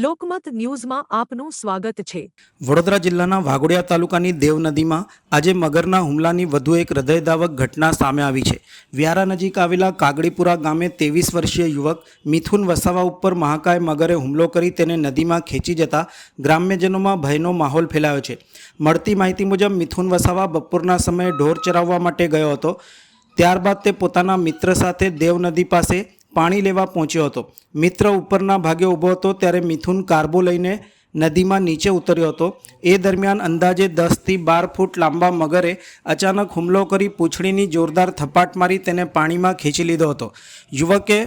લોકમત ન્યૂઝમાં આપનું સ્વાગત છે। વડોદરા જિલ્લાના વાઘોડિયા તાલુકાની દેવ નદીમાં આજે મગરના હુમલાની વધુ એક હૃદયદાવક ઘટના સામે આવી છે। વ્યારા નજીક આવેલા કાગડીપુરા ગામે 23 વર્ષીય યુવક મિથુન વસાવા ઉપર મહાકાય મગરે હુમલો કરી તેને નદીમાં ખેંચી જતા ગ્રામ્યજનોમાં ભયનો માહોલ ફેલાયો છે। મળતી માહિતી મુજબ મિથુન વસાવા બપોરના સમયે ઢોર ચરાવવા માટે ગયો હતો। ત્યારબાદ તે પોતાના મિત્ર સાથે દેવ નદી પાસે પાણી લેવા પહોંચ્યો હતો। મિત્ર ઉપરના ભાગે ઊભો હતો ત્યારે મિથુન કાર્બો લઈને નદીમાં નીચે ઉતર્યો હતો। એ દરમિયાન અંદાજે 10 થી 12 ફૂટ લાંબા મગરે અચાનક હુમલો કરી પૂંછડીની જોરદાર થપાટ મારી તેને પાણીમાં ખેંચી લીધો હતો। યુવકે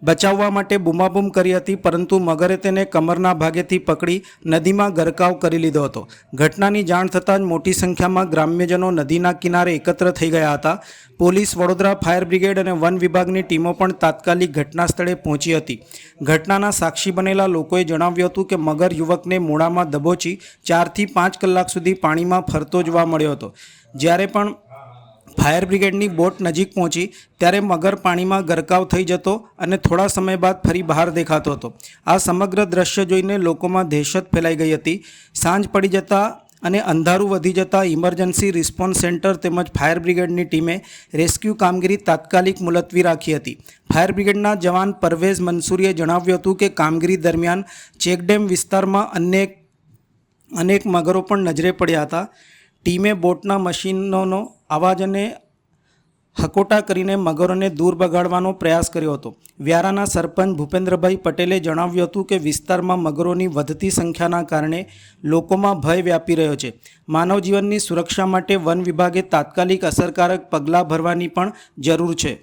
બચાવવા માટે બૂમાબૂમ કરી હતી, પરંતુ મગરે તેને કમરના ભાગેથી પકડી નદીમાં ગરકાવ કરી લીધો હતો। ઘટનાની જાણ થતાં જ મોટી સંખ્યામાં ગ્રામ્યજનો નદીના કિનારે એકત્ર થઈ ગયા હતા। પોલીસ, વડોદરા ફાયર બ્રિગેડ અને વન વિભાગની ટીમો પણ તાત્કાલિક ઘટના સ્થળે પહોંચી હતી। ઘટનાના સાક્ષી બનેલા લોકોએ જણાવ્યું હતું કે મગર યુવકને મોઢામાં દબોચી 4 થી 5 કલાક સુધી પાણીમાં ફરતો જોવા મળ્યો હતો। જ્યારે પણ ફાયર બ્રિગેડની બોટ નજીક પહોંચી ત્યારે મગર પાણીમાં ગરકાવ થઈ જતો અને થોડા સમય બાદ ફરી બહાર દેખાતો હતો। આ સમગ્ર દ્રશ્ય જોઈને લોકોમાં દહેશત ફેલાઈ ગઈ હતી। સાંજ પડી જતા અને અંધારું વધી જતાં ઇમરજન્સી રિસ્પોન્સ સેન્ટર તેમજ ફાયર બ્રિગેડની ટીમે રેસ્ક્યુ કામગીરી તાત્કાલિક મુલતવી રાખી હતી। ફાયર બ્રિગેડના જવાન પરવેઝ મંસૂરીએ જણાવ્યું હતું કે કામગીરી દરમિયાન ચેકડેમ વિસ્તારમાં અનેક મગરો પણ નજરે પડ્યા હતા। ટીમે બોટના મશીનોનો અવાજ અને હકોટા કરીને મગરોને દૂર ભગાડવાનો પ્રયાસ કર્યો હતો। વ્યારાના સરપંચ ભૂપેન્દ્રભાઈ પટેલે જણાવ્યું હતું કે વિસ્તારમાં મગરોની વધતી સંખ્યાના કારણે લોકોમાં ભય વ્યાપી રહ્યો છે। માનવ જીવનની સુરક્ષા માટે વન વિભાગે તાત્કાલિક અસરકારક પગલાં ભરવાની પણ જરૂર છે।